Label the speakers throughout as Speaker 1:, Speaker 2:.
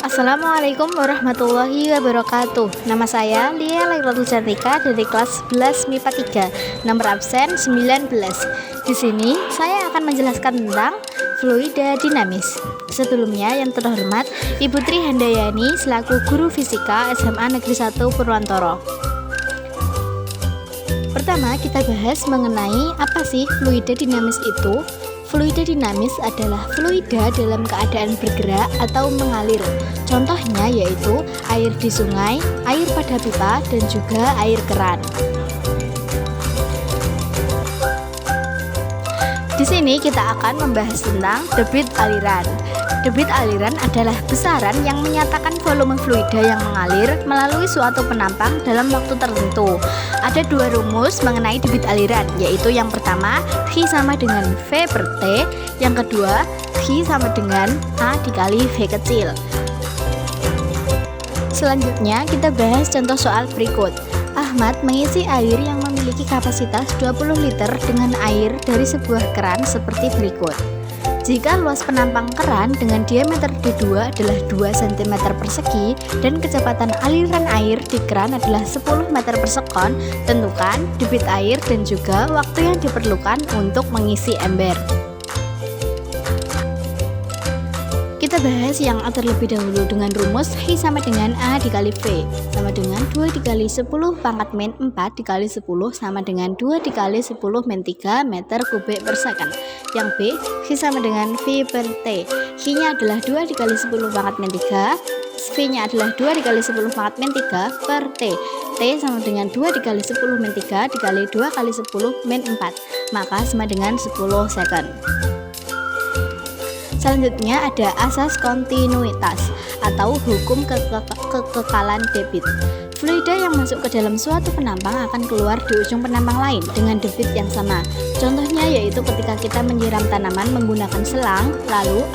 Speaker 1: Assalamualaikum warahmatullahi wabarakatuh. Nama saya Lia Lairatul Cantika dari kelas 11 MIPA 3, nomor absen 19. Di sini saya akan menjelaskan tentang fluida dinamis. Sebelumnya yang terhormat Ibu Tri Handayani selaku guru fisika SMA Negeri 1 Purwantoro. Pertama kita bahas mengenai apa sih fluida dinamis itu. Fluida dinamis adalah fluida dalam keadaan bergerak atau mengalir. Contohnya yaitu air di sungai, air pada pipa, dan juga air keran. Di sini kita akan membahas tentang debit aliran. Debit aliran adalah besaran yang menyatakan volume fluida yang mengalir melalui suatu penampang dalam waktu tertentu. Ada dua rumus mengenai debit aliran, yaitu yang pertama V sama dengan V per T, yang kedua V sama dengan A dikali V kecil. Selanjutnya kita bahas contoh soal berikut. Ahmad mengisi air yang memiliki kapasitas 20 liter dengan air dari sebuah keran seperti berikut. Jika luas penampang keran dengan diameter D2 adalah 2 cm persegi dan kecepatan aliran air di keran adalah 10 meter per sekon, tentukan debit air dan juga waktu yang diperlukan untuk mengisi ember. Kita bahas yang terlebih dahulu dengan rumus I sama dengan A dikali V sama dengan 2 dikali 10 pangkat min 4 dikali 10 sama dengan 2 dikali 10 min 3 meter kubik per second. Yang B, V sama dengan V per T. V-nya adalah 2 dikali 10 pangkat min 3, V-nya adalah 2 dikali 10 pangkat min 3 per T. T sama dengan 2 dikali 10 min 3 dikali 2 kali 10 min 4, maka sama dengan 10 second. Selanjutnya ada asas kontinuitas atau hukum kekekalan debit. Fluida yang masuk ke dalam suatu penampang akan keluar di ujung penampang lain dengan debit yang sama. Contohnya yaitu ketika kita menyiram tanaman menggunakan selang, lalu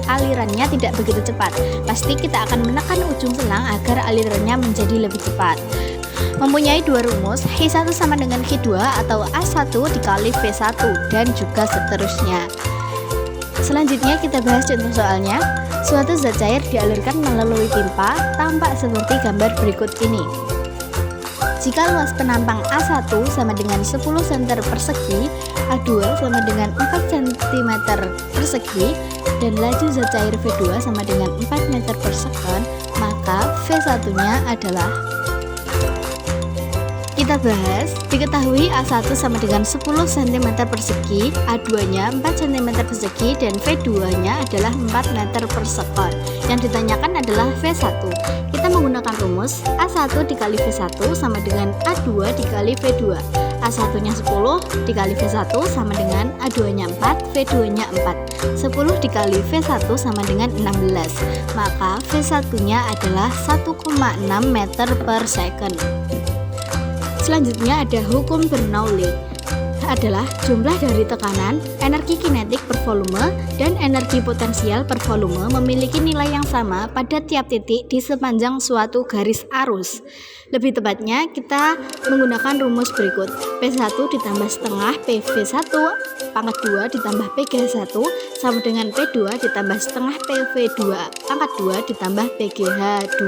Speaker 1: alirannya tidak begitu cepat. Pasti kita akan menekan ujung selang agar alirannya menjadi lebih cepat. Mempunyai dua rumus, I1 sama dengan I2 atau A1 dikali V1 dan juga seterusnya. Selanjutnya kita bahas contoh soalnya. Suatu zat cair dialirkan melalui pipa tampak seperti gambar berikut ini. Jika luas penampang A1 sama dengan 10 cm persegi, A2 sama dengan 4 cm persegi, dan laju zat cair V2 sama dengan 4 meter per second, maka V1-nya adalah, kita bahas, diketahui A1 sama dengan 10 cm persegi, A2-nya 4 cm persegi, dan V2-nya adalah 4 meter per sekon. Yang ditanyakan adalah V1. Kita menggunakan rumus A1 dikali V1 sama dengan A2 dikali V2. A1-nya 10 dikali V1 sama dengan A2-nya 4, V2-nya 4. 10 dikali V1 sama dengan 16. Maka V1-nya adalah 1,6 meter per second. Selanjutnya ada hukum Bernoulli, adalah jumlah dari tekanan, energi kinetik per volume, dan energi potensial per volume memiliki nilai yang sama pada tiap titik di sepanjang suatu garis arus. Lebih tepatnya kita menggunakan rumus berikut: P1 ditambah setengah PV1 pangkat 2 ditambah PGH1 sama dengan P2 ditambah setengah PV2 pangkat 2 ditambah PGH2.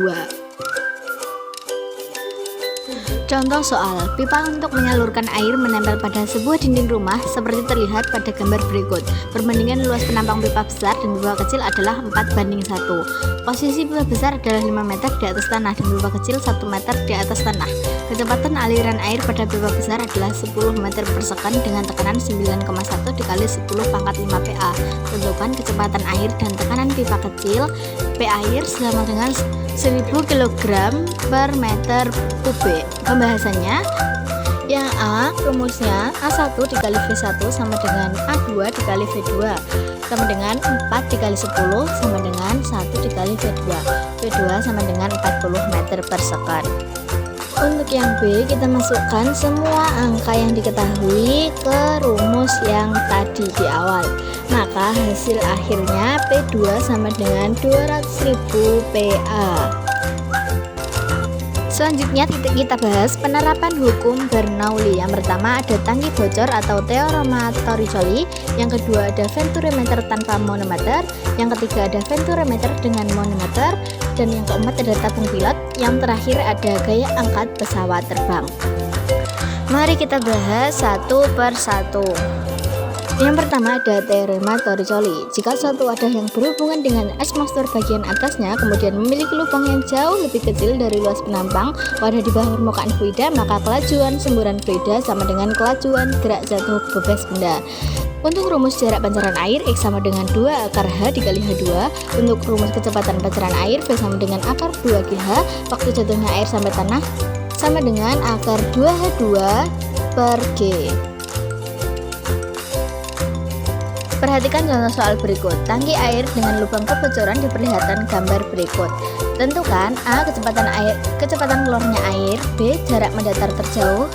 Speaker 1: Contoh soal, pipa untuk menyalurkan air menempel pada sebuah dinding rumah seperti terlihat pada gambar berikut. Perbandingan luas penampang pipa besar dan pipa kecil adalah 4:1. Posisi pipa besar adalah 5 meter di atas tanah dan pipa kecil 1 meter di atas tanah. Kecepatan aliran air pada pipa besar adalah 10 meter per second dengan tekanan 9,1 dikali 10 pangkat 5 PA. Tentukan kecepatan air dan tekanan pipa kecil. P air sama dengan 1000 kg per meter kubik. Pembahasannya, yang A, rumusnya A1 dikali V1 sama dengan A2 dikali V2 sama dengan 4 dikali 10 sama dengan 1 dikali V2. V2 sama dengan 40 meter per second. Untuk yang B, kita masukkan semua angka yang diketahui ke rumus yang tadi di awal. Maka hasil akhirnya P2 sama dengan 200.000 PA. Selanjutnya kita bahas penerapan hukum Bernoulli. Yang pertama ada tangki bocor atau teorema Torricelli, yang kedua ada venturimeter tanpa manometer, yang ketiga ada venturimeter dengan manometer, dan yang keempat ada tabung pilot, yang terakhir ada gaya angkat pesawat terbang. Mari kita bahas satu per satu. Yang pertama ada teorema Torricelli. Jika suatu wadah yang berhubungan dengan atmosfer bagian atasnya kemudian memiliki lubang yang jauh lebih kecil dari luas penampang wadah di bawah permukaan fluida, maka kelajuan semburan fluida sama dengan kelajuan gerak jatuh bebas benda. Untuk rumus jarak pancaran air X sama dengan 2 akar H dikali H2. Untuk rumus kecepatan pancaran air V sama dengan akar 2GH. Waktu jatuhnya air sampai tanah sama dengan akar 2H2 per G. Perhatikan contoh soal berikut. Tangki air dengan lubang kebocoran diperlihatkan gambar berikut. Tentukan A. kecepatan keluarnya air. B. Jarak mendatar terjauh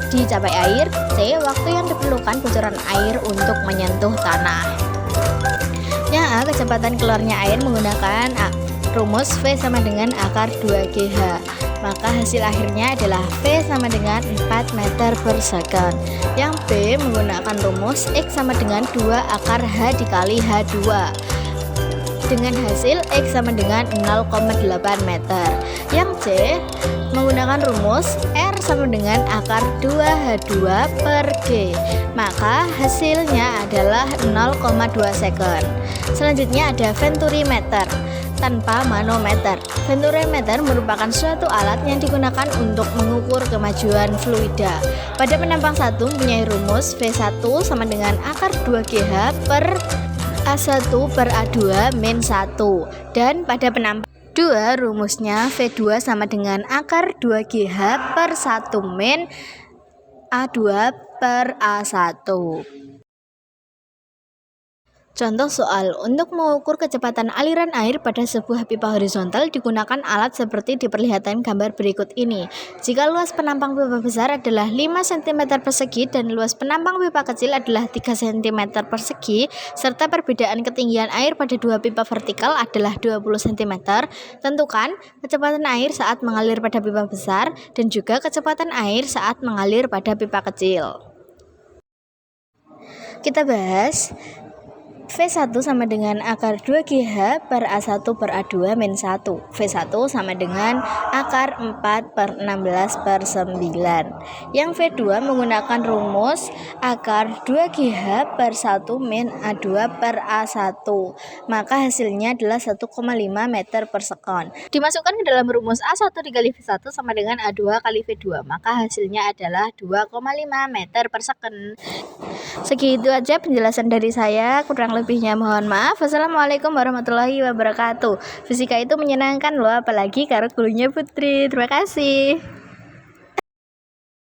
Speaker 1: dicapai air. C. Waktu yang diperlukan bocoran air untuk menyentuh tanah. Yang A. Kecepatan keluarnya air menggunakan rumus V sama dengan akar 2GH. Maka hasil akhirnya adalah V sama dengan 4 meter per second. Yang B menggunakan rumus X sama dengan 2 akar H dikali H2 dengan hasil X sama dengan 0,8 meter. Yang C menggunakan rumus R sama dengan akar 2H2 per G. Maka hasilnya adalah 0,2 second. Selanjutnya ada venturimeter tanpa manometer. Venturimeter merupakan suatu alat yang digunakan untuk mengukur kemajuan fluida. Pada penampang 1 mempunyai rumus V1 sama dengan akar 2GH per A1 per A2 min 1. Dan pada penampang 2 rumusnya V2 sama dengan akar 2GH per 1 min A2 per A1. Contoh soal, untuk mengukur kecepatan aliran air pada sebuah pipa horizontal digunakan alat seperti diperlihatkan gambar berikut ini. Jika luas penampang pipa besar adalah 5 cm persegi dan luas penampang pipa kecil adalah 3 cm persegi, serta perbedaan ketinggian air pada dua pipa vertikal adalah 20 cm, tentukan kecepatan air saat mengalir pada pipa besar dan juga kecepatan air saat mengalir pada pipa kecil. Kita bahas V1 sama dengan akar 2GH per A1 per A2 min 1. V1 sama dengan akar 4 per 16 per 9. Yang V2 menggunakan rumus akar 2GH per 1 min A2 per A1. Maka hasilnya adalah 1,5 meter per sekon. Dimasukkan ke dalam rumus A1 dikali V1 sama dengan A2 kali V2. Maka hasilnya adalah 2,5 meter per sekon. Segitu aja penjelasan dari saya, kurang lebihnya mohon maaf. Wassalamualaikum warahmatullahi wabarakatuh. Fisika itu menyenangkan loh, apalagi kalau gurunya Putri. Terima kasih.